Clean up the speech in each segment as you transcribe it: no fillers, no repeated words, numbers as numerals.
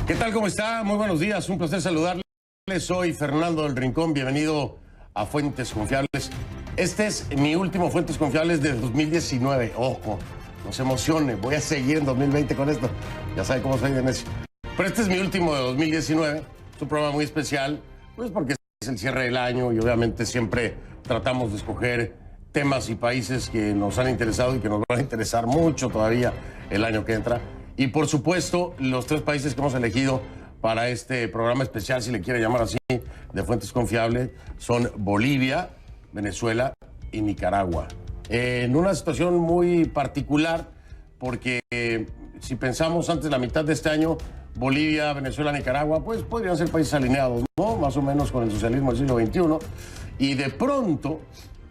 ¿Qué tal? ¿Cómo está? Muy buenos días, un placer saludarles. Soy Fernando del Rincón, bienvenido a Fuentes Confiables. Este es mi último Fuentes Confiables de 2019. Ojo, no se emocione, voy a seguir en 2020 con esto. Ya sabe cómo soy de necio. Pero este es mi último de 2019. Es un programa muy especial, pues porque es el cierre del año y obviamente siempre tratamos de escoger temas y países que nos han interesado y que nos van a interesar mucho todavía el año que entra. Y por supuesto, los tres países que hemos elegido para este programa especial, si le quiere llamar así, de Fuentes Confiables, son Bolivia, Venezuela y Nicaragua. En una situación muy particular, porque si pensamos antes de la mitad de este año, Bolivia, Venezuela, Nicaragua, pues podrían ser países alineados, ¿no? Más o menos con el socialismo del siglo XXI. Y de pronto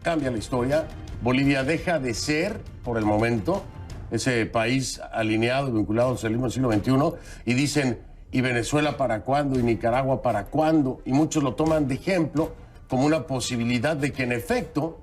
cambia la historia. Bolivia deja de ser, por el momento, ese país alineado y vinculado al socialismo del siglo XXI, y dicen, ¿y Venezuela para cuándo? ¿Y Nicaragua para cuándo? Y muchos lo toman de ejemplo como una posibilidad de que en efecto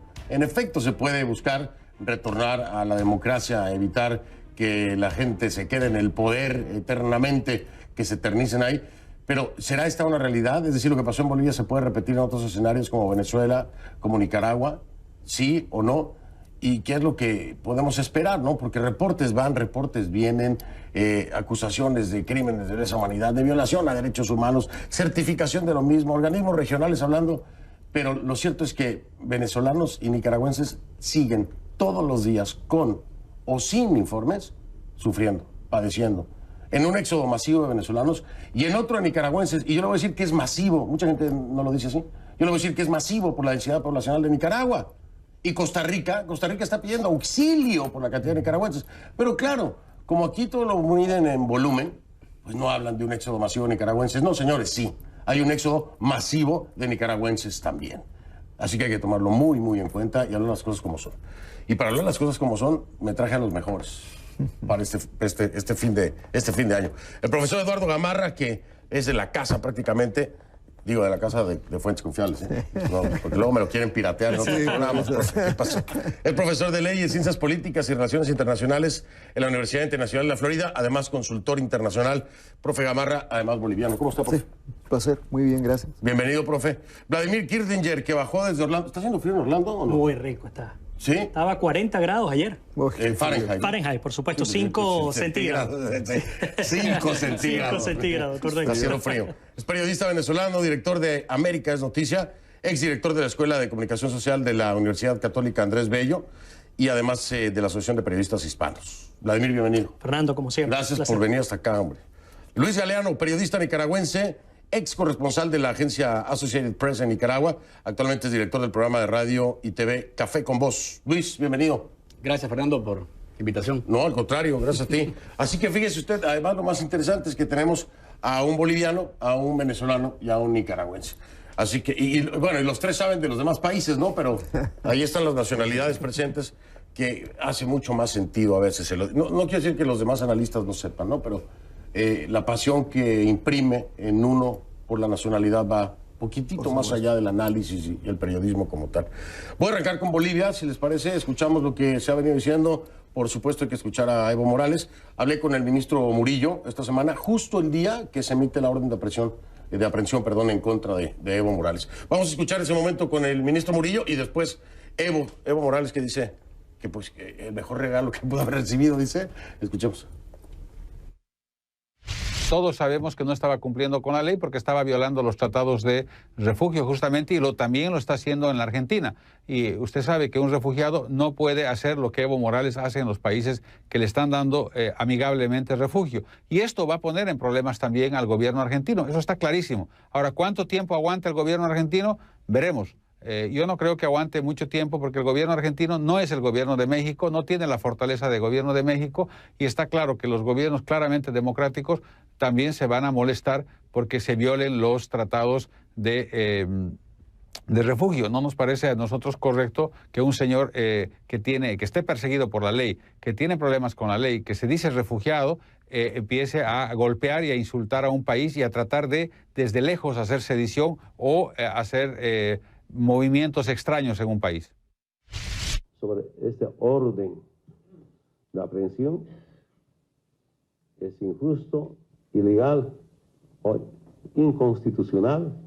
se puede buscar retornar a la democracia, evitar que la gente se quede en el poder eternamente, que se eternicen ahí. Pero ¿será esta una realidad? Es decir, lo que pasó en Bolivia se puede repetir en otros escenarios como Venezuela, como Nicaragua, ¿sí o no? ¿Y qué es lo que podemos esperar, no? Porque reportes van, reportes vienen, acusaciones de crímenes de lesa humanidad, de violación a derechos humanos, certificación de lo mismo, organismos regionales hablando. Pero lo cierto es que venezolanos y nicaragüenses siguen todos los días con o sin informes, sufriendo, padeciendo, en un éxodo masivo de venezolanos y en otro de nicaragüenses. Y yo le voy a decir que es masivo, mucha gente no lo dice así, yo le voy a decir que es masivo por la densidad poblacional de Nicaragua. Y Costa Rica está pidiendo auxilio por la cantidad de nicaragüenses. Pero claro, como aquí todo lo miden en volumen, pues no hablan de un éxodo masivo de nicaragüenses. No, señores, sí, hay un éxodo masivo de nicaragüenses también. Así que hay que tomarlo muy, muy en cuenta y hablar las cosas como son. Y para hablar las cosas como son, me traje a los mejores para este fin de año. El profesor Eduardo Gamarra, que es de la casa prácticamente. Digo, de la casa de Fuentes Confiables, ¿eh? No, porque luego me lo quieren piratear en otros programas. ¿Qué pasó? Es profesor de Leyes, Ciencias Políticas y Relaciones Internacionales en la Universidad Internacional de la Florida, además consultor internacional. Profe Gamarra, además boliviano. ¿Cómo está, profe? Sí, placer. Muy bien, gracias. Bienvenido, profe. Vladimir Kirtinger, que bajó desde Orlando. ¿Está haciendo frío en Orlando o no? Muy rico está. ¿Sí? Estaba a 40 grados ayer. Fahrenheit. Fahrenheit, por supuesto, 5 centígrados. 5 centígrados. 5 centígrados, correcto. Está haciendo frío. Es periodista venezolano, director de América es Noticia, exdirector de la Escuela de Comunicación Social de la Universidad Católica Andrés Bello y además de la Asociación de Periodistas Hispanos. Vladimir, bienvenido. Fernando, como siempre. Gracias por venir hasta acá, hombre. Luis Galeano, periodista nicaragüense, ex corresponsal de la agencia Associated Press en Nicaragua, actualmente es director del programa de radio y TV Café con Voz. Luis, bienvenido. Gracias, Fernando, por la invitación. No, al contrario, gracias a ti. Así que fíjese usted, además lo más interesante es que tenemos a un boliviano, a un venezolano y a un nicaragüense. Así que, bueno, y los tres saben de los demás países, ¿no? Pero ahí están las nacionalidades presentes, que hace mucho más sentido a veces. No quiero decir que los demás analistas no sepan, ¿no? Pero la pasión que imprime en uno por la nacionalidad va poquitito más allá del análisis y el periodismo como tal. Voy a arrancar con Bolivia, si les parece. Escuchamos lo que se ha venido diciendo. Por supuesto hay que escuchar a Evo Morales. Hablé con el ministro Murillo esta semana, justo el día que se emite la orden de aprehensión en contra de Evo Morales. Vamos a escuchar ese momento con el ministro Murillo y después Evo Morales, que dice que pues que el mejor regalo que pudo haber recibido, dice. Escuchemos. Todos sabemos que no estaba cumpliendo con la ley porque estaba violando los tratados de refugio justamente, y también lo está haciendo en la Argentina. Y usted sabe que un refugiado no puede hacer lo que Evo Morales hace en los países que le están dando amigablemente refugio. Y esto va a poner en problemas también al gobierno argentino. Eso está clarísimo. Ahora, ¿cuánto tiempo aguanta el gobierno argentino? Veremos. Yo no creo que aguante mucho tiempo porque el gobierno argentino no es el gobierno de México, no tiene la fortaleza de gobierno de México, y está claro que los gobiernos claramente democráticos también se van a molestar porque se violen los tratados de refugio. No nos parece a nosotros correcto que un señor que esté perseguido por la ley, que tiene problemas con la ley, que se dice refugiado, empiece a golpear y a insultar a un país y a tratar de, desde lejos, hacer sedición o hacer movimientos extraños en un país. Sobre este orden de aprehensión es injusto, ilegal hoy inconstitucional,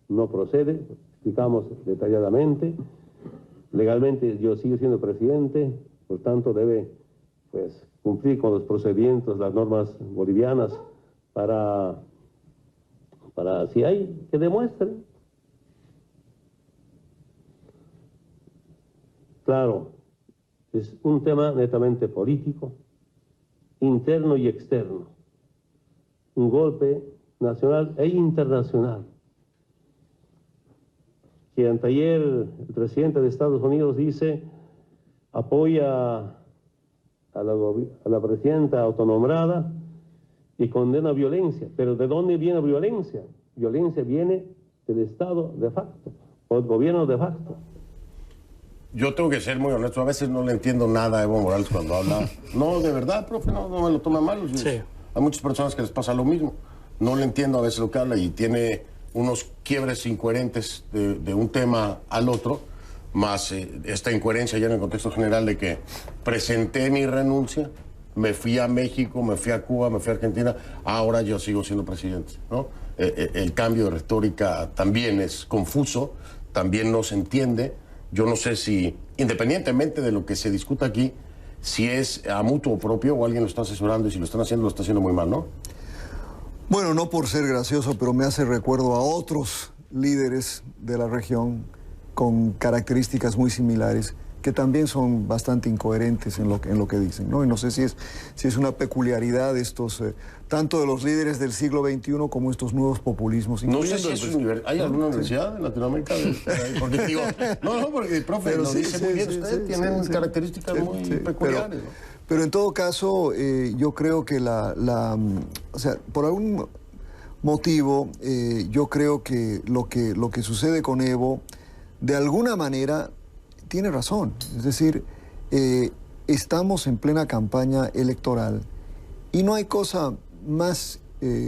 no procede, explicamos detalladamente. Legalmente yo sigo siendo presidente, por tanto debe pues cumplir con los procedimientos, las normas bolivianas para si hay que demuestren. Claro, es un tema netamente político, interno y externo. Un golpe nacional e internacional. Que anteayer el presidente de Estados Unidos dice, apoya a la presidenta autonombrada y condena violencia. Pero ¿de dónde viene violencia? Violencia viene del Estado de facto, o el gobierno de facto. Yo tengo que ser muy honesto, a veces no le entiendo nada a Evo Morales cuando habla. No, de verdad, profe, no me lo toma mal. Sí. Hay muchas personas que les pasa lo mismo. No le entiendo a veces lo que habla y tiene unos quiebres incoherentes de un tema al otro, más esta incoherencia ya en el contexto general de que presenté mi renuncia, me fui a México, me fui a Cuba, me fui a Argentina, ahora yo sigo siendo presidente, ¿no? El cambio de retórica también es confuso, también no se entiende. Yo no sé si, independientemente de lo que se discuta aquí, si es a mutuo propio o alguien lo está asesorando y si lo están haciendo, lo está haciendo muy mal, ¿no? Bueno, no por ser gracioso, pero me hace recuerdo a otros líderes de la región con características muy similares que también son bastante incoherentes en lo que dicen, ¿no? Y no sé si es una peculiaridad de estos, tanto de los líderes del siglo XXI como estos nuevos populismos. No sé si es ¿hay alguna universidad en Latinoamérica? Porque digo, porque el profe pero lo dice muy bien, ustedes tienen características muy peculiares, ¿no? Pero en todo caso, yo creo que o sea, por algún motivo, yo creo que lo que sucede con Evo, de alguna manera, tiene razón. Es decir, estamos en plena campaña electoral y no hay cosa más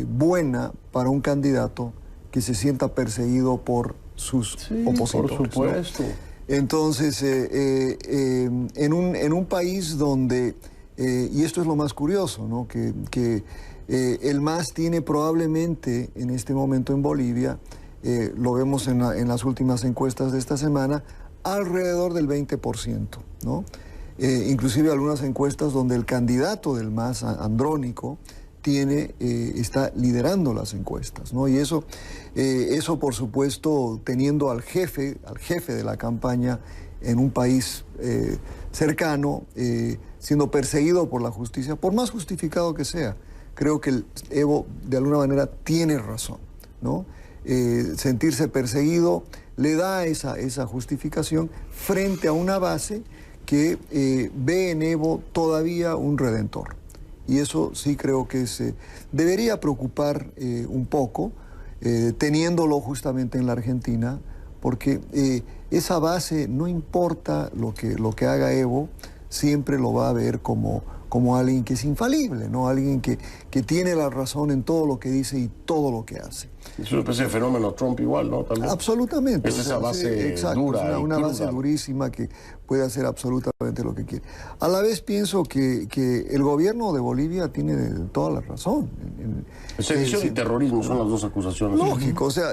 buena para un candidato que se sienta perseguido por sus opositores. Por supuesto. ¿No? Entonces, en un país donde, y esto es lo más curioso, ¿no? que el MAS tiene probablemente en este momento en Bolivia, lo vemos en las últimas encuestas de esta semana, alrededor del 20%, ¿no? Inclusive algunas encuestas donde el candidato del MAS, Andrónico, está liderando las encuestas, ¿no? Y eso por supuesto, teniendo al jefe de la campaña en un país cercano, siendo perseguido por la justicia, por más justificado que sea, creo que Evo de alguna manera tiene razón, ¿no? Sentirse perseguido le da esa justificación frente a una base que ve en Evo todavía un redentor. Y eso sí creo que debería preocupar un poco, teniéndolo justamente en la Argentina, porque esa base, no importa lo que haga Evo, siempre lo va a ver como alguien que es infalible, ¿no? Alguien que tiene la razón en todo lo que dice y todo lo que hace. Es una especie de fenómeno Trump igual, ¿no? También. Absolutamente. Es esa base dura. Es una base durísima que puede hacer absolutamente lo que quiere. A la vez pienso que el gobierno de Bolivia tiene toda la razón. Sedición y terrorismo son las dos acusaciones. Lógico, o sea,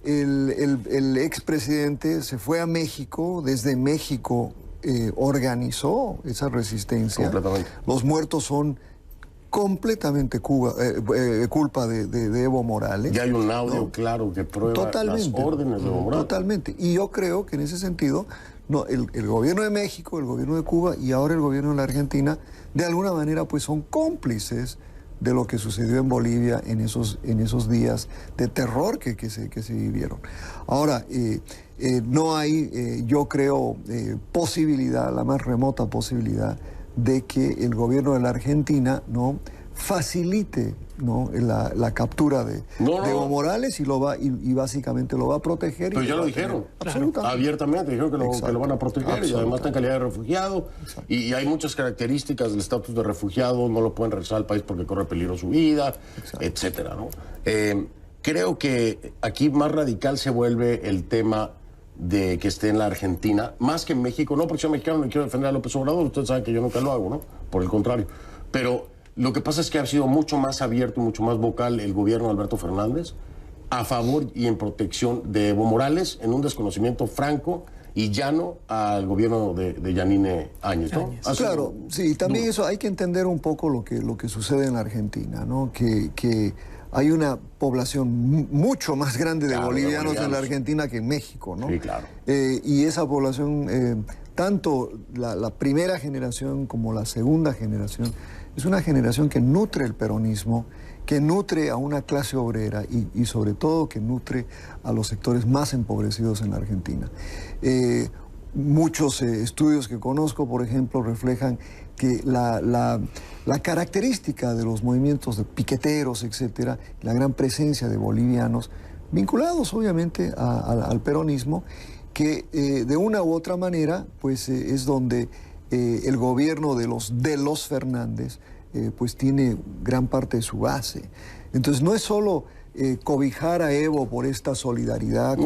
el expresidente se fue a México, desde México organizó esa resistencia. Completamente. Los muertos son completamente culpa de Evo Morales. Ya hay un audio claro que prueba las órdenes de Evo Morales. Totalmente. Y yo creo que en ese sentido, el gobierno de México, el gobierno de Cuba y ahora el gobierno de la Argentina, de alguna manera pues son cómplices de lo que sucedió en Bolivia en esos días de terror que se vivieron. Ahora, no hay, yo creo, posibilidad, la más remota posibilidad, de que el gobierno de la Argentina facilite la captura de Evo Morales y básicamente lo va a proteger. Pero ya lo dijeron, abiertamente dijeron que lo van a proteger y además está en calidad de refugiado y hay muchas características del estatus de refugiado, no lo pueden regresar al país porque corre peligro su vida, etcétera, ¿no? Creo que aquí más radical se vuelve el tema de que esté en la Argentina, más que en México, no porque soy mexicano, no quiero defender a López Obrador, ustedes saben que yo nunca lo hago, ¿no? Por el contrario. Pero Lo que pasa es que ha sido mucho más abierto y mucho más vocal el gobierno de Alberto Fernández a favor y en protección de Evo Morales, en un desconocimiento franco y llano al gobierno de Yanine Áñez, ¿no? Claro, sí, también eso hay que entender un poco lo que sucede en la Argentina, ¿no? Que hay una población mucho más grande de bolivianos en la Argentina que en México, ¿no? Sí, claro. Y esa población, tanto la primera generación como la segunda generación, es una generación que nutre el peronismo, que nutre a una clase obrera y sobre todo que nutre a los sectores más empobrecidos en la Argentina. Muchos estudios que conozco, por ejemplo, reflejan que la característica de los movimientos de piqueteros, etcétera, la gran presencia de bolivianos, vinculados obviamente al peronismo, que de una u otra manera, pues es donde el gobierno de los Fernández, pues tiene gran parte de su base. Entonces no es solo cobijar a Evo por esta solidaridad,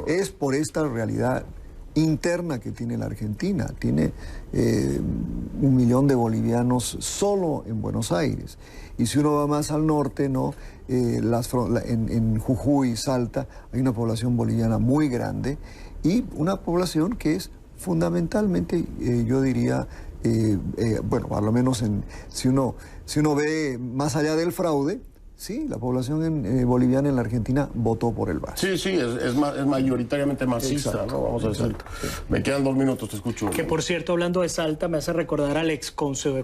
es por esta realidad interna que tiene la Argentina. Tiene 1 millón de bolivianos solo en Buenos Aires. Y si uno va más al norte, ¿no? En Jujuy, Salta, hay una población boliviana muy grande y una población que es fundamentalmente, yo diría, bueno, por lo menos si uno ve más allá del fraude, sí, la población boliviana en la Argentina votó por el MAS. Sí, es mayoritariamente masista, Exacto, ¿no? Vamos a decir. Me quedan 2 minutos, te escucho. Que por cierto, hablando de Salta, me hace recordar al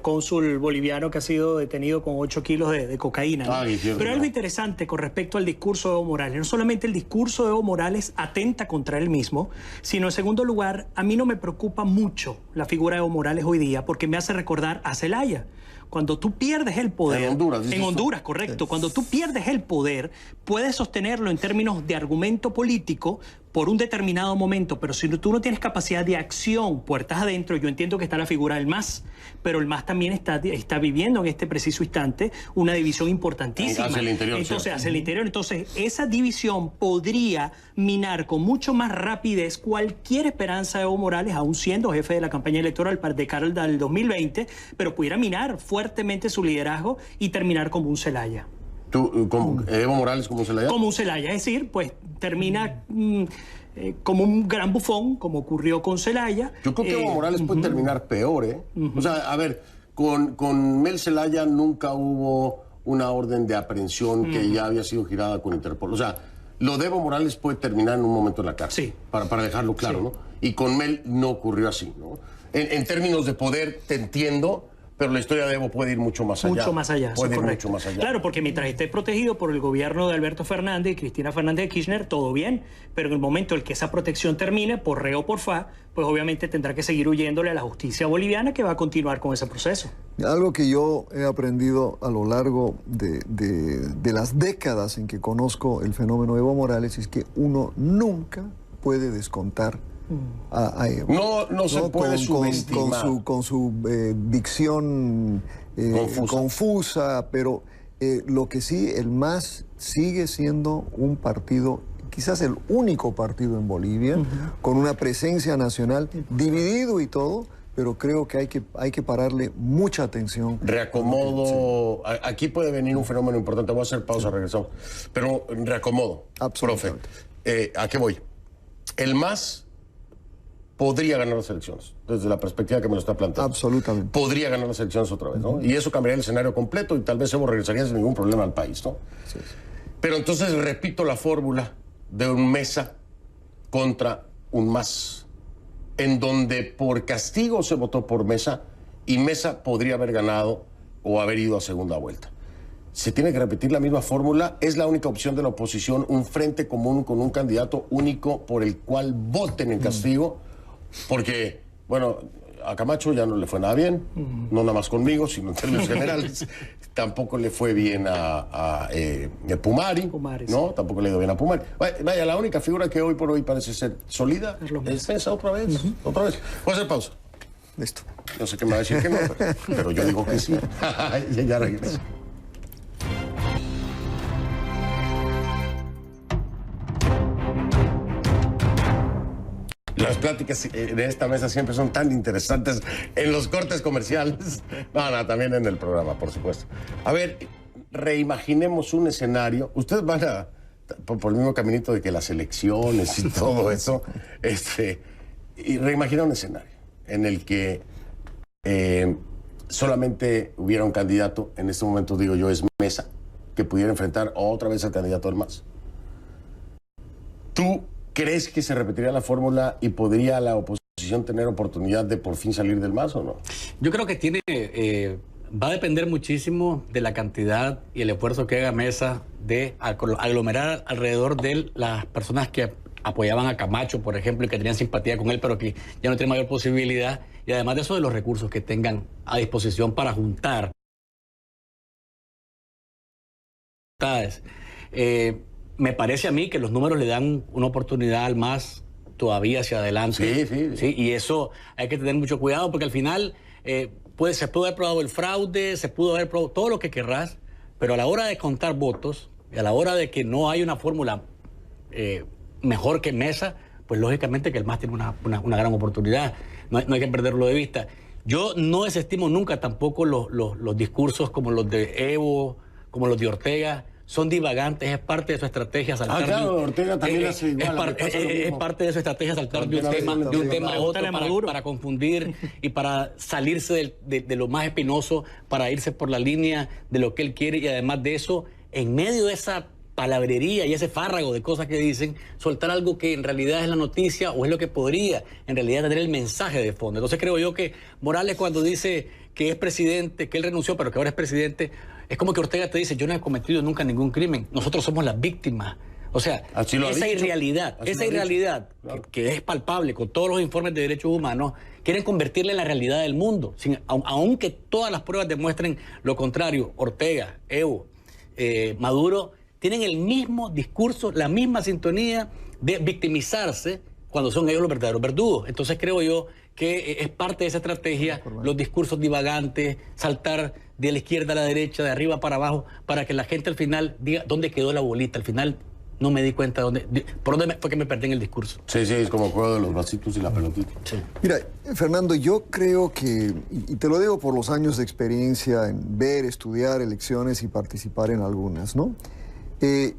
cónsul boliviano que ha sido detenido con 8 kilos de cocaína, ¿no? Pero algo interesante con respecto al discurso de Evo Morales. No solamente el discurso de Evo Morales atenta contra él mismo, sino en segundo lugar, a mí no me preocupa mucho la figura de Evo Morales hoy día porque me hace recordar a Zelaya. Cuando tú pierdes el poder... En Honduras, correcto. Sí. Cuando tú pierdes el poder, puedes sostenerlo en términos de argumento político por un determinado momento, pero si tú no tienes capacidad de acción, puertas adentro, yo entiendo que está la figura del MAS, pero el MAS también está viviendo en este preciso instante una división importantísima. Hacia el interior. Entonces, hacia el interior. Entonces, esa división podría minar con mucho más rapidez cualquier esperanza de Evo Morales, aún siendo jefe de la campaña electoral de cara al 2020, pero pudiera minar fuertemente su liderazgo y terminar como un Zelaya. ¿Evo Morales como un Zelaya? Como un Zelaya, es decir, pues termina como un gran bufón, como ocurrió con Zelaya. Yo creo que Evo Morales puede terminar peor, ¿eh? O sea, a ver, con Mel Zelaya nunca hubo una orden de aprehensión que ya había sido girada con Interpol. O sea, lo de Evo Morales puede terminar en un momento en la cárcel, sí, para dejarlo claro, sí, ¿no? Y con Mel no ocurrió así, ¿no? En términos de poder, te entiendo, pero la historia de Evo puede ir mucho más allá. Mucho más allá, puede ir correcto. Mucho más allá. Claro, porque mientras esté protegido por el gobierno de Alberto Fernández y Cristina Fernández de Kirchner, todo bien, pero en el momento en que esa protección termine, por re o por fa, pues obviamente tendrá que seguir huyéndole a la justicia boliviana que va a continuar con ese proceso. Algo que yo he aprendido a lo largo de las décadas en que conozco el fenómeno de Evo Morales es que uno nunca puede descontar a Evo. No se puede subestimar. Con su dicción confusa, pero lo que sí, el MAS sigue siendo un partido, quizás el único partido en Bolivia, con una presencia nacional, dividido y todo, pero creo que hay que pararle mucha atención. Reacomodo, sí. Aquí puede venir un fenómeno importante, voy a hacer pausa, regresamos, pero reacomodo, profe. ¿A qué voy? El MAS podría ganar las elecciones, desde la perspectiva que me lo está planteando. Absolutamente. Podría ganar las elecciones otra vez, ¿no? Y eso cambiaría el escenario completo y tal vez Evo regresaría sin ningún problema al país, ¿no? Sí. Pero entonces repito la fórmula de un Mesa contra un MAS, en donde por castigo se votó por Mesa y Mesa podría haber ganado o haber ido a segunda vuelta. Se tiene que repetir la misma fórmula, es la única opción de la oposición, un frente común con un candidato único por el cual voten en castigo. Porque, bueno, a Camacho ya no le fue nada bien, no nada más conmigo, sino en términos generales. Tampoco le fue bien a Pumari, ¿no? Sí. Tampoco le ha ido bien a Pumari. Vaya, la única figura que hoy por hoy parece ser sólida es esa otra vez, otra vez. Voy a hacer pausa. Listo. No sé qué me va a decir que no, pero yo digo que sí. Ya regreso. La Las pláticas de esta mesa siempre son tan interesantes en los cortes comerciales. No, también en el programa, por supuesto. A ver, reimaginemos un escenario. Ustedes van a, por el mismo caminito de que las elecciones y todo eso, y reimagina un escenario en el que solamente hubiera un candidato, en este momento digo yo es Mesa, que pudiera enfrentar otra vez al candidato del MAS. ¿Tú crees que se repetiría la fórmula y podría la oposición tener oportunidad de por fin salir del MAS o no? Yo creo que va a depender muchísimo de la cantidad y el esfuerzo que haga Mesa de aglomerar alrededor de las personas que apoyaban a Camacho, por ejemplo, y que tenían simpatía con él, pero que ya no tienen mayor posibilidad. Y además de eso, de los recursos que tengan a disposición para juntar. Me parece a mí que los números le dan una oportunidad al MAS todavía hacia adelante. Sí, y eso hay que tener mucho cuidado porque al final se pudo haber probado el fraude, se pudo haber probado todo lo que querrás, pero a la hora de contar votos y a la hora de que no hay una fórmula mejor que Mesa, pues lógicamente que el MAS tiene una gran oportunidad. No hay que perderlo de vista. Yo no desestimo nunca tampoco los discursos como los de Evo, como los de Ortega. Son divagantes, es parte de su estrategia saltar. Claro, Ortega también hace igual. Es parte de su estrategia saltar de un tema a otro para confundir y para salirse de lo más espinoso, para irse por la línea de lo que él quiere. Y además de eso, en medio de esa palabrería y ese fárrago de cosas que dicen, soltar algo que en realidad es la noticia o es lo que podría en realidad tener el mensaje de fondo. Entonces creo yo que Morales, cuando dice que es presidente, que él renunció pero que ahora es presidente, es como que Ortega te dice, yo no he cometido nunca ningún crimen, nosotros somos las víctimas. O sea, esa irrealidad, que es palpable con todos los informes de derechos humanos, quieren convertirla en la realidad del mundo, aunque todas las pruebas demuestren lo contrario. Ortega, Evo, Maduro tienen el mismo discurso, la misma sintonía de victimizarse cuando son ellos los verdaderos verdugos. Entonces creo yo que es parte de esa estrategia, los discursos divagantes, saltar de la izquierda a la derecha, de arriba para abajo, para que la gente al final diga dónde quedó la bolita. Al final no me di cuenta por dónde fue que me perdí en el discurso. Sí, es como el juego de los vasitos y la pelotita. Sí. Mira, Fernando, yo creo que, y te lo digo por los años de experiencia en ver, estudiar elecciones y participar en algunas, ¿no?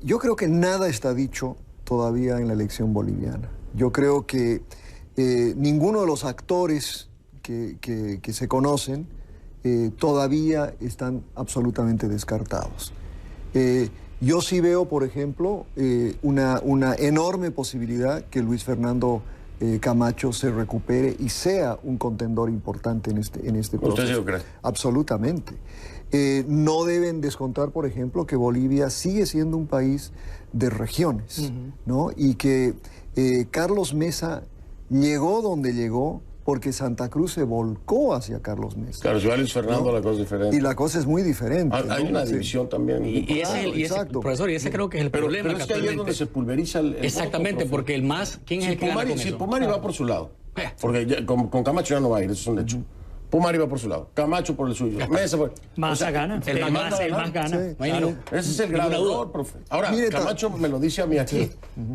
Yo creo que nada está dicho todavía en la elección boliviana. Yo creo que ninguno de los actores que se conocen todavía están absolutamente descartados. Yo sí veo, por ejemplo, una enorme posibilidad que Luis Fernando Camacho se recupere y sea un contendor importante en este proceso. ¿Usted sí lo cree? Absolutamente. No deben descontar, por ejemplo, que Bolivia sigue siendo un país de regiones, ¿no? Y que Carlos Mesa llegó donde llegó porque Santa Cruz se volcó hacia Carlos Mesa. Claro, si va Luis Fernando, ¿no? La cosa es diferente. Y la cosa es muy diferente. Hay una división también. Profesor, y ese creo que es el problema. Pero es que ahí es donde se pulveriza el exactamente, voto, porque el MAS, ¿quién es el que gana con eso? Si Pumari va por su lado, porque ya, con Camacho ya no va a ir, eso es un hecho. Pumari va por su lado, Camacho por el suyo, Mesa por... Massa gana. El más gana. Sí. Claro, ese es el gran error, profe. Ahora, Camacho me lo dice a mí aquí.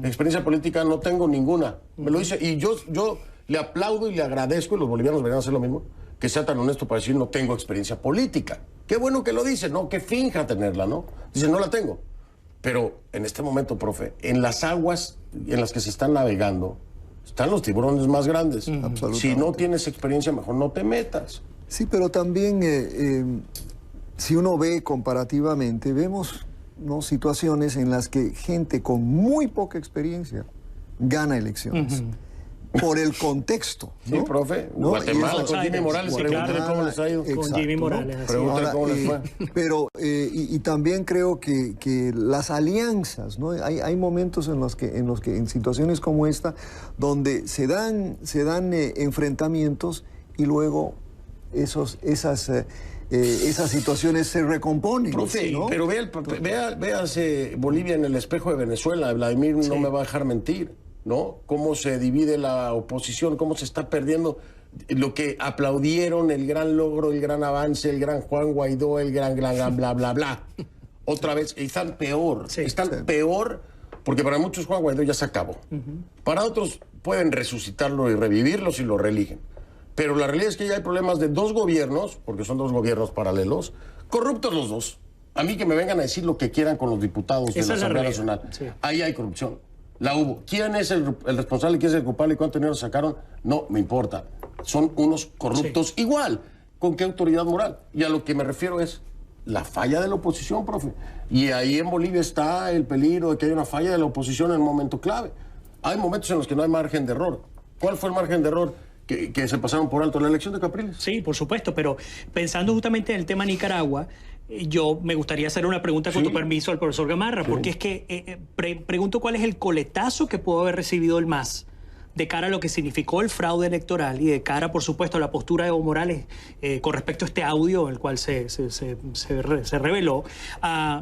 Experiencia política no tengo ninguna. Me lo dice, y yo le aplaudo y le agradezco, y los bolivianos deberían hacer lo mismo, que sea tan honesto para decir no tengo experiencia política. Qué bueno que lo dice, no que finja tenerla, ¿no? Dice, no la tengo. Pero en este momento, profe, en las aguas en las que se están navegando, están los tiburones más grandes. Si no tienes experiencia, mejor no te metas. Sí, pero también, si uno ve comparativamente, vemos, ¿no?, situaciones en las que gente con muy poca experiencia gana elecciones. Por el contexto, ¿no? Sí, profe. ¿No? Guatemala con Jimmy Morales. Pregúntale cómo les ha ido. Con Jimmy Morales. Pregúntale cómo les fue. Pero, y también creo que las alianzas, ¿no? Hay momentos en los que en situaciones como esta, donde se dan enfrentamientos y luego esas situaciones se recomponen. Profe, ¿no? Pero véase Bolivia en el espejo de Venezuela. Vladimir no me va a dejar mentir, ¿no? Cómo se divide la oposición, cómo se está perdiendo lo que aplaudieron, el gran logro, el gran avance, el gran Juan Guaidó, el gran bla, bla, bla. Otra vez, están peor. Están peor Porque para muchos Juan Guaidó ya se acabó. Para otros pueden resucitarlo y revivirlo si lo reeligen. Pero la realidad es que ya hay problemas de dos gobiernos, porque son dos gobiernos paralelos, corruptos los dos. A mí que me vengan a decir lo que quieran con los diputados de la Asamblea Nacional. Sí. Ahí hay corrupción. La hubo. ¿Quién es el responsable? ¿Quién es el culpable? ¿Y cuánto dinero sacaron? No me importa. Son unos corruptos igual. ¿Con qué autoridad moral? Y a lo que me refiero es la falla de la oposición, profe. Y ahí en Bolivia está el peligro de que haya una falla de la oposición en un momento clave. Hay momentos en los que no hay margen de error. ¿Cuál fue el margen de error que se pasaron por alto? La elección de Capriles. Sí, por supuesto, pero pensando justamente en el tema Nicaragua, yo me gustaría hacer una pregunta con tu permiso al profesor Gamarra, porque es que pregunto cuál es el coletazo que pudo haber recibido el MAS de cara a lo que significó el fraude electoral y de cara, por supuesto, a la postura de Evo Morales con respecto a este audio, el cual se reveló.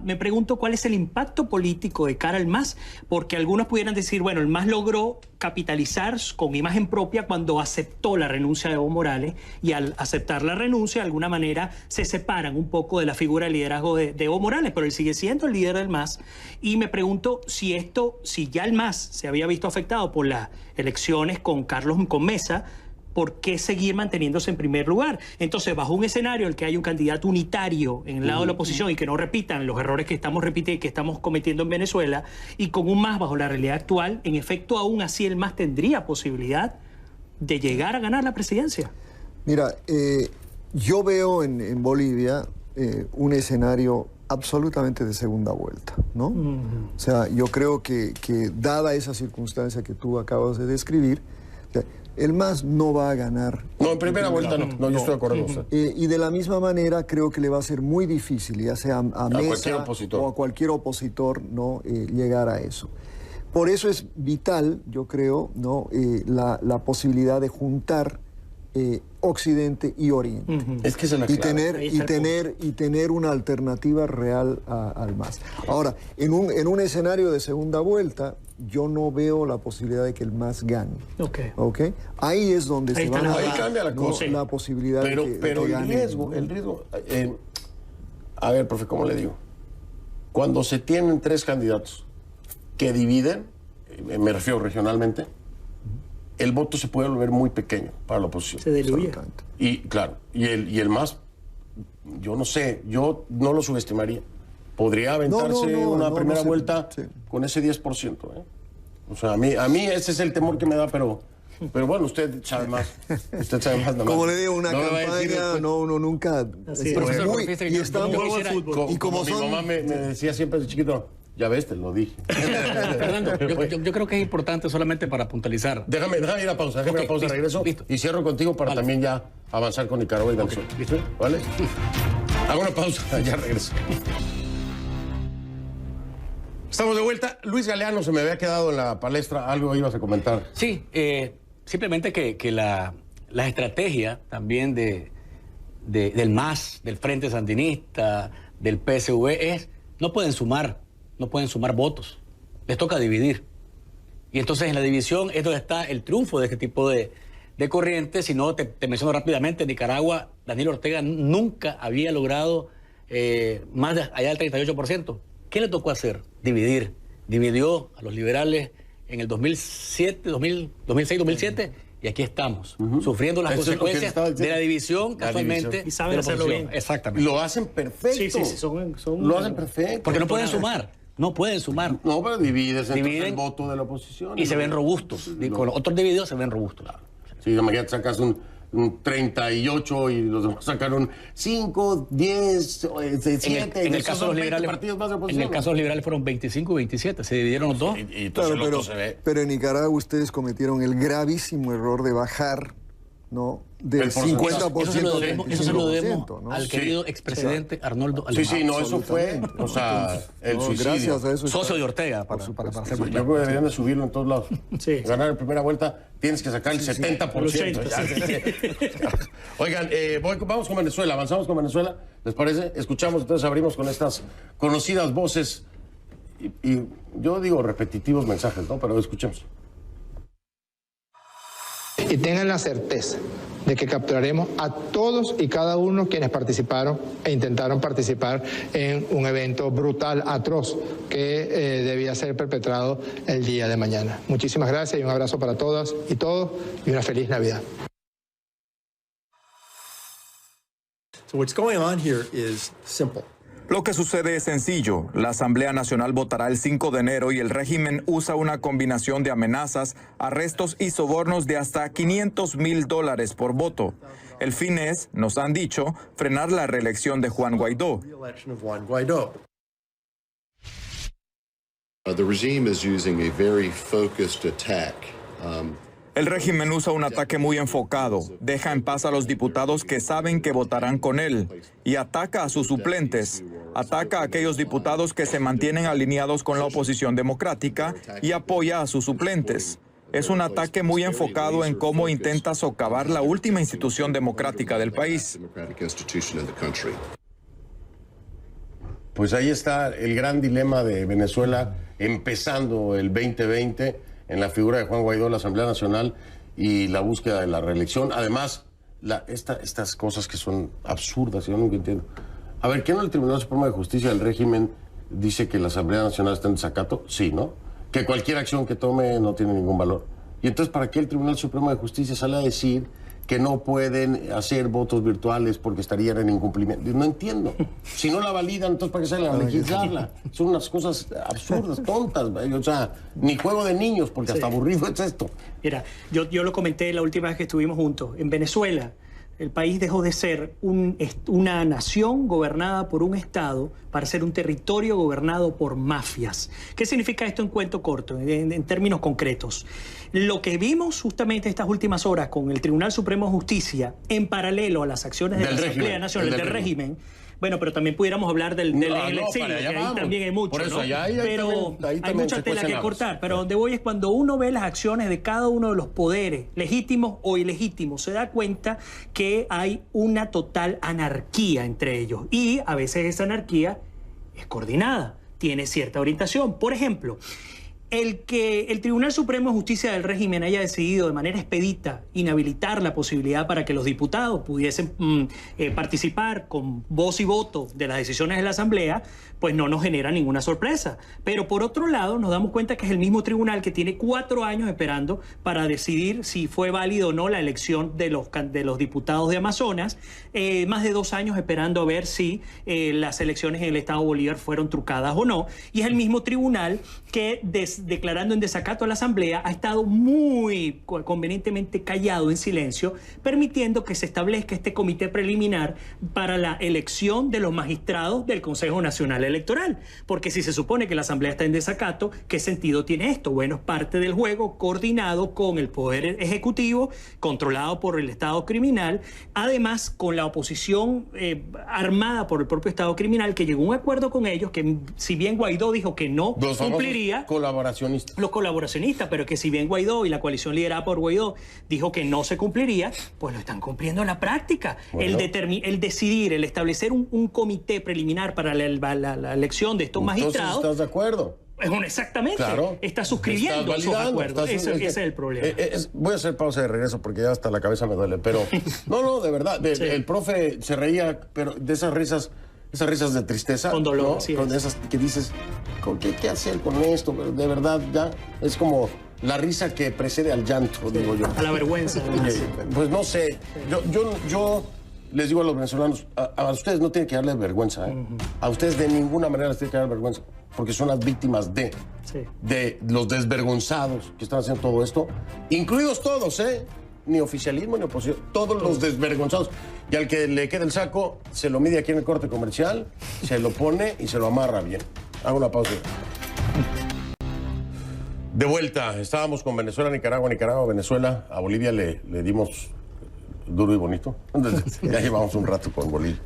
Me pregunto cuál es el impacto político de cara al MAS, porque algunos pudieran decir, bueno, el MAS logró capitalizar con imagen propia cuando aceptó la renuncia de Evo Morales, y al aceptar la renuncia, de alguna manera, se separan un poco de la figura de liderazgo de Evo Morales, pero él sigue siendo el líder del MAS. Y me pregunto si ya el MAS se había visto afectado por las elecciones con Mesa, ¿por qué seguir manteniéndose en primer lugar? Entonces, bajo un escenario en el que hay un candidato unitario en el lado de la oposición y que no repitan los errores que estamos cometiendo en Venezuela, y con un MAS bajo la realidad actual, en efecto, aún así el MAS tendría posibilidad de llegar a ganar la presidencia. Mira, yo veo en Bolivia un escenario absolutamente de segunda vuelta, ¿no? O sea, yo creo que dada esa circunstancia que tú acabas de describir, o sea, el MAS no va a ganar. No, en primera vuelta no, yo estoy de acuerdo con usted. Y de la misma manera creo que le va a ser muy difícil, ya sea a Mesa o a cualquier opositor, ¿no? Llegar a eso. Por eso es vital, yo creo, ¿no? La posibilidad de juntar Occidente y Oriente. Es que se la y tener una alternativa real al MAS. Ahora, en un escenario de segunda vuelta, yo no veo la posibilidad de que el MAS gane. ¿Okay? Ahí es donde se va a cambia la cosa. La posibilidad de que el gane. riesgo, a ver, profe, ¿cómo le digo? Cuando se tienen tres candidatos que dividen, me refiero regionalmente, el voto se puede volver muy pequeño para la oposición. Se diluye. Y claro, y el MAS, yo no sé, yo no lo subestimaría. Podría aventarse una primera vuelta con ese 10%. O sea, a mí ese es el temor que me da, pero bueno, usted sabe más. Usted sabe más. Como le digo, una campaña, uno nunca... Y como mi mamá me decía siempre de chiquito... Ya ves, te lo dije. Fernando, yo creo que es importante solamente para puntualizar. Déjame ir a pausa, regreso. Listo. Y cierro contigo para también ya avanzar con Nicaragua y Venezuela. ¿Listo? ¿Vale? Hago una pausa, ya regreso. Estamos de vuelta. Luis Galeano, se me había quedado en la palestra. Algo ibas a comentar. Sí, simplemente que la estrategia también del MAS, del Frente Sandinista, del PSV es, no pueden sumar votos, les toca dividir. Y entonces en la división es donde está el triunfo de este tipo de corrientes. Si no, te menciono rápidamente, en Nicaragua, Daniel Ortega nunca había logrado más allá del 38%. ¿Qué le tocó hacer? Dividir. Dividió a los liberales en el 2006, 2007, y aquí estamos, sufriendo las consecuencias de la división, casualmente. Y saben hacerlo bien. Exactamente. Lo hacen perfecto. Sí, lo hacen perfecto. Porque no pueden sumar. No pueden sumar. No, pero dividen el voto de la oposición. Y se ven robustos. Con los otros divididos se ven robustos. Sí, imagínate, sacas un 38 y los demás sacaron 5, 10, 7. En el caso de los liberales, en el caso de los liberales fueron 25 y 27. Se dividieron los dos. Claro, pero en Nicaragua ustedes cometieron el gravísimo error de bajar, ¿no? Del 50%. Eso se lo debemos, ¿no? Al querido expresidente Arnoldo Alemán. Sí, no, eso fue, o sea, el suicidio. Gracias a eso. Socio de Ortega, para ser muy claro. Yo creo que deberían de subirlo en todos lados. Ganar en primera vuelta, tienes que sacar el 70%. Oigan, vamos con Venezuela, avanzamos con Venezuela, ¿les parece? Escuchamos, entonces abrimos con estas conocidas voces y yo digo repetitivos mensajes, ¿no? Pero escuchemos. Y tengan la certeza de que capturaremos a todos y cada uno quienes participaron e intentaron participar en un evento brutal, atroz, que debía ser perpetrado el día de mañana. Muchísimas gracias y un abrazo para todas y todos y una feliz Navidad. So what's going on here is simple. Lo que sucede es sencillo. La Asamblea Nacional votará el 5 de enero y el régimen usa una combinación de amenazas, arrestos y sobornos de hasta $500,000 por voto. El fin es, nos han dicho, frenar la reelección de Juan Guaidó. The regime is using a very focused attack. El régimen usa un ataque muy enfocado, deja en paz a los diputados que saben que votarán con él y ataca a sus suplentes, ataca a aquellos diputados que se mantienen alineados con la oposición democrática y apoya a sus suplentes. Es un ataque muy enfocado en cómo intenta socavar la última institución democrática del país. Pues ahí está el gran dilema de Venezuela empezando el 2020 en la figura de Juan Guaidó, la Asamblea Nacional y la búsqueda de la reelección. Además, estas cosas que son absurdas, yo nunca entiendo. A ver, ¿qué no el Tribunal Supremo de Justicia del régimen dice que la Asamblea Nacional está en desacato? Sí, ¿no? Que cualquier acción que tome no tiene ningún valor. Y entonces, ¿para qué el Tribunal Supremo de Justicia sale a decir que no pueden hacer votos virtuales porque estarían en incumplimiento? No entiendo. Si no la validan, entonces ¿para qué salen a legislarla? Son unas cosas absurdas, tontas. O sea, ni juego de niños, porque hasta aburrido es esto. Mira, yo lo comenté la última vez que estuvimos juntos. En Venezuela, el país dejó de ser una nación gobernada por un Estado para ser un territorio gobernado por mafias. ¿Qué significa esto en cuento corto, en términos concretos? Lo que vimos justamente estas últimas horas con el Tribunal Supremo de Justicia, en paralelo a las acciones de la Asamblea Nacional del régimen, bueno, pero también pudiéramos hablar del exilio, que ahí también hay mucho, por eso, ¿no? Pero hay mucha tela que cortar. Pero donde voy es cuando uno ve las acciones de cada uno de los poderes, legítimos o ilegítimos, se da cuenta que hay una total anarquía entre ellos. Y a veces esa anarquía es coordinada, tiene cierta orientación. Por ejemplo, el que el Tribunal Supremo de Justicia del régimen haya decidido de manera expedita inhabilitar la posibilidad para que los diputados pudiesen participar con voz y voto de las decisiones de la Asamblea, pues no nos genera ninguna sorpresa. Pero por otro lado, nos damos cuenta que es el mismo tribunal que tiene 4 años esperando para decidir si fue válido o no la elección de los diputados de Amazonas, más de 2 años esperando a ver si las elecciones en el Estado Bolívar fueron trucadas o no, y es el mismo tribunal que declarando en desacato a la Asamblea ha estado muy convenientemente callado en silencio, permitiendo que se establezca este comité preliminar para la elección de los magistrados del Consejo Nacional Electoral. Porque si se supone que la Asamblea está en desacato, ¿qué sentido tiene esto? Bueno, es parte del juego coordinado con el Poder Ejecutivo, controlado por el Estado criminal, además con la oposición armada por el propio Estado criminal, que llegó a un acuerdo con ellos, que si bien Guaidó dijo que no cumpliría... Los colaboracionistas, pero que si bien Guaidó y la coalición liderada por Guaidó dijo que no se cumpliría, pues lo están cumpliendo en la práctica. Bueno. El decidir, el establecer un comité preliminar para la elección de estos magistrados... ¿Estás de acuerdo? Exactamente. Claro. Está suscribiendo sus acuerdos. Ese es el problema. Voy a hacer pausa de regreso porque ya hasta la cabeza me duele, pero... No, de verdad. El profe se reía, pero de esas risas de tristeza, con dolor, ¿no? Con esas que dices, ¿qué hacer con esto? De verdad, ya es como la risa que precede al llanto, digo yo. A la vergüenza. Pues no sé, yo les digo a los venezolanos, a ustedes no tienen que darles vergüenza, ¿eh? A ustedes de ninguna manera les tiene que dar vergüenza, porque son las víctimas de los desvergonzados que están haciendo todo esto, incluidos todos, ni oficialismo ni oposición, todos los desvergonzados. Y al que le quede el saco, se lo mide aquí en el corte comercial, se lo pone y se lo amarra bien. Hago una pausa. De vuelta, estábamos con Venezuela, Nicaragua, Venezuela. A Bolivia le dimos duro y bonito. Ya llevamos un rato con Bolivia.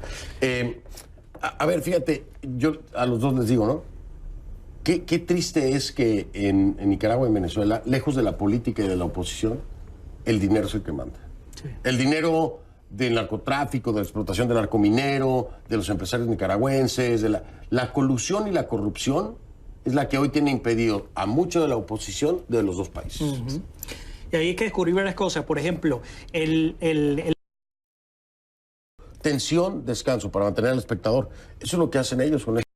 A ver, fíjate, yo a los dos les digo, ¿no? Qué triste es que en Nicaragua y Venezuela, lejos de la política y de la oposición, el dinero es el que manda. Sí. El dinero del narcotráfico, de la explotación del narcominero, de los empresarios nicaragüenses, de la colusión y la corrupción es la que hoy tiene impedido a mucho de la oposición de los dos países. Y ahí hay que descubrir varias cosas. Por ejemplo, tensión, descanso, para mantener al espectador. Eso es lo que hacen ellos con esto.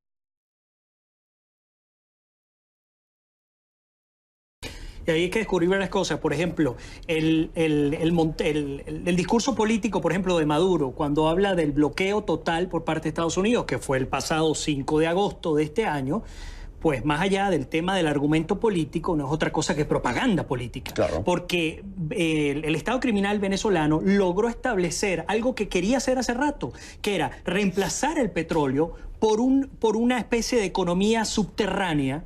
Y ahí hay que descubrir varias cosas. Por ejemplo, el discurso político, por ejemplo, de Maduro, cuando habla del bloqueo total por parte de Estados Unidos, que fue el pasado 5 de agosto de este año, pues más allá del tema del argumento político, no es otra cosa que propaganda política. Claro. Porque el Estado criminal venezolano logró establecer algo que quería hacer hace rato, que era reemplazar el petróleo por una especie de economía subterránea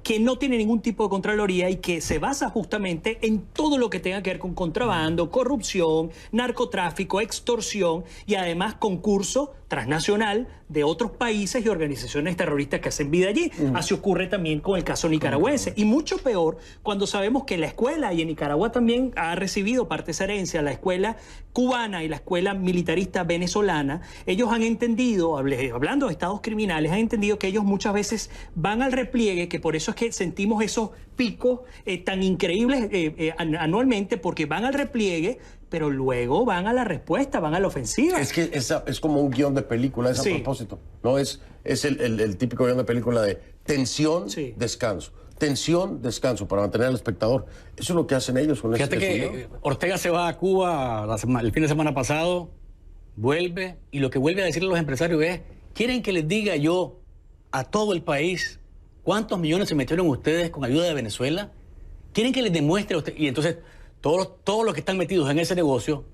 que no tiene ningún tipo de contraloría y que se basa justamente en todo lo que tenga que ver con contrabando, corrupción, narcotráfico, extorsión y además concurso transnacional de otros países y organizaciones terroristas que hacen vida allí. Así ocurre también con el caso nicaragüense. Y mucho peor cuando sabemos que la escuela, y en Nicaragua también ha recibido parte de esa herencia, la escuela cubana y la escuela militarista venezolana, ellos han entendido, hablando de estados criminales, han entendido que ellos muchas veces van al repliegue, que por eso es que sentimos esos picos tan increíbles anualmente, porque van al repliegue, pero luego van a la respuesta, van a la ofensiva. Es que es como un guión de película, es a propósito. No es el típico guión de película de tensión, descanso. Tensión, descanso, para mantener al espectador. Eso es lo que hacen ellos con Fíjate que Ortega se va a Cuba el fin de semana pasado, vuelve, y lo que vuelve a decirle a los empresarios es: ¿quieren que les diga yo a todo el país cuántos millones se metieron ustedes con ayuda de Venezuela? ¿Quieren que les demuestre a ustedes? Y entonces todos los que están metidos en ese negocio,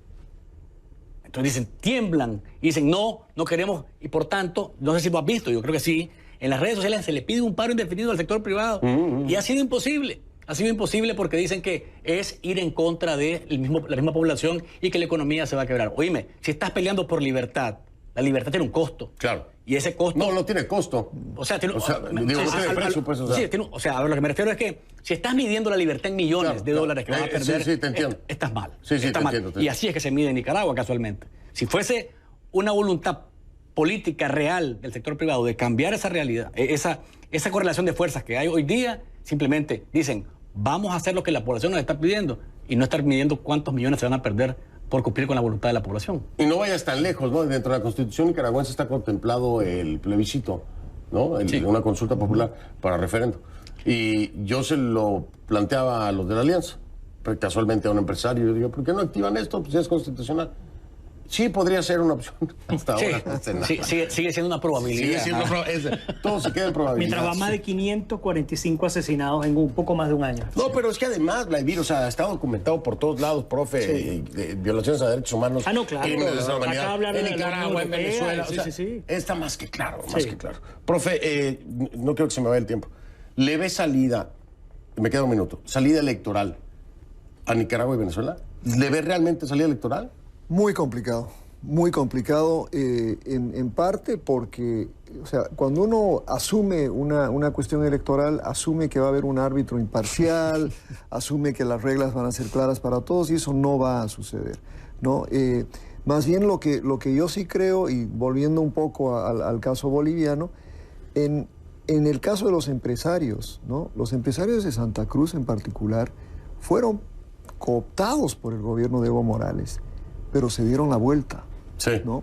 entonces dicen, tiemblan y dicen, no queremos, y por tanto, no sé si lo has visto, yo creo que sí, en las redes sociales se le pide un paro indefinido al sector privado y ha sido imposible. Ha sido imposible porque dicen que es ir en contra de la misma población y que la economía se va a quebrar. Oíme, si estás peleando por libertad, la libertad tiene un costo. Claro. Y ese costo... No tiene costo. O sea, tiene precio, pues. A ver, lo que me refiero es que si estás midiendo la libertad en millones de dólares que vas a perder, te entiendo. Estás mal. Estás mal. Entiendo. Y así es que se mide en Nicaragua, casualmente. Si fuese una voluntad política real del sector privado de cambiar esa realidad, esa correlación de fuerzas que hay hoy día, simplemente dicen, vamos a hacer lo que la población nos está pidiendo y no estar midiendo cuántos millones se van a perder por cumplir con la voluntad de la población. Y no vayas tan lejos, ¿no? Dentro de la Constitución nicaragüense está contemplado el plebiscito, ¿no? Una consulta popular para referendo. Y yo se lo planteaba a los de la Alianza, pero casualmente a un empresario, yo digo, ¿por qué no activan esto? Pues ya es constitucional. Sí, podría ser una opción. Hasta ahora no sé nada. Sigue siendo una probabilidad. Todo se queda en probabilidad. Mientras va más de 545 asesinados en un poco más de un año. No, pero es que además, Vladimir, está documentado por todos lados, profe, violaciones a derechos humanos. No, claro. Acá hablar en Nicaragua, en Venezuela. Está más que claro, más que claro. Profe, no quiero que se me vaya el tiempo. ¿Le ve salida, me queda un minuto, salida electoral a Nicaragua y Venezuela? ¿Le ve realmente salida electoral? Muy complicado en parte porque, o sea, cuando uno asume una cuestión electoral, asume que va a haber un árbitro imparcial, asume que las reglas van a ser claras para todos y eso no va a suceder, ¿no? Más bien lo que yo sí creo, y volviendo un poco al caso boliviano, en el caso de los empresarios, ¿no? Los empresarios de Santa Cruz en particular fueron cooptados por el gobierno de Evo Morales, pero se dieron la vuelta, ¿no?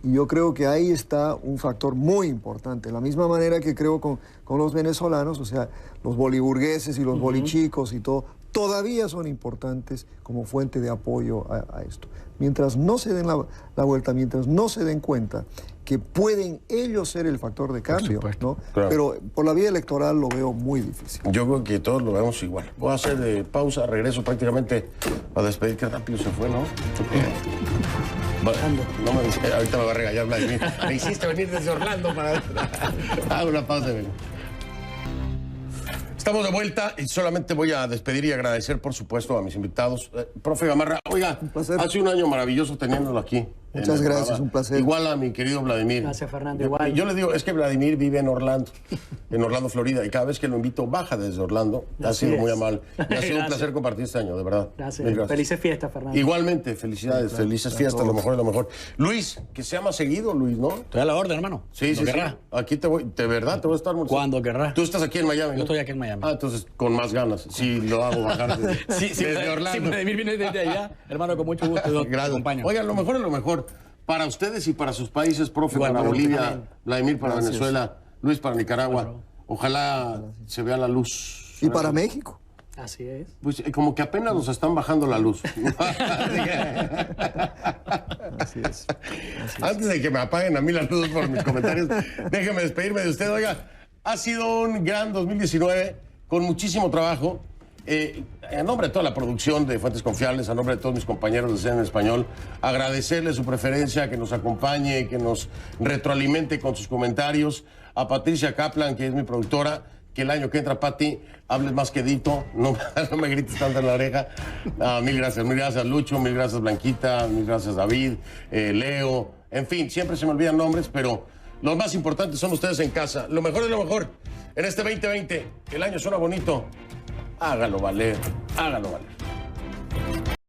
Y yo creo que ahí está un factor muy importante. De la misma manera que creo con los venezolanos, o sea, los boliburgueses y los bolichicos y todo, todavía son importantes como fuente de apoyo a esto. Mientras no se den la vuelta, mientras no se den cuenta que pueden ellos ser el factor de cambio, ¿no? Claro. Pero por la vía electoral lo veo muy difícil. Yo creo que todos lo vemos igual. Voy a hacer pausa, regreso prácticamente a despedir. Qué rápido se fue, ¿no? Ahorita me va a regañar Vladimir. Me hiciste venir desde Orlando para... Hago una pausa. Estamos de vuelta y solamente voy a despedir y agradecer, por supuesto, a mis invitados. Profe Gamarra, oiga, hace un año maravilloso teniéndolo aquí. Muchas gracias, un placer. Igual a mi querido Vladimir. Gracias, Fernando, igual. Yo le digo, es que Vladimir vive en Orlando, Florida, y cada vez que lo invito baja desde Orlando. Ha sido muy amable. Y ha sido un placer compartir este año, de verdad. Gracias. Felices fiestas, Fernando. Igualmente, felicidades, felices fiestas, lo mejor de lo mejor. Luis, que sea más seguido, Luis, ¿no? Estoy a la orden, hermano. Sí. Aquí te voy, de verdad, te voy a estar muy... Cuando querrás. Tú estás aquí en Miami, ¿no? Yo estoy aquí en Miami. Entonces, con más ganas. Sí, lo hago bajar desde Orlando. Si Vladimir viene desde allá, hermano, con mucho gusto te acompaño. Oigan, lo mejor es lo mejor. Para ustedes y para sus países, profe, para Bolivia, Vladimir para Venezuela, Luis para Nicaragua. Ojalá se vea la luz. Y para México. Así es. Pues como que apenas nos están bajando la luz. Así es. Antes de que me apaguen a mí la luz por mis comentarios, déjeme despedirme de usted. Oiga, ha sido un gran 2019 con muchísimo trabajo. En nombre de toda la producción de Fuentes Confiables, a nombre de todos mis compañeros de CNN en Español, agradecerle su preferencia, que nos acompañe, que nos retroalimente con sus comentarios. A Patricia Kaplan, que es mi productora, que el año que entra, Pati, hables más quedito, no me grites tanto en la oreja. Mil gracias Lucho, mil gracias Blanquita, mil gracias David, Leo, en fin, siempre se me olvidan nombres, pero los más importantes son ustedes en casa. Lo mejor de lo mejor en este 2020, el año suena bonito. Hágalo valer, hágalo valer.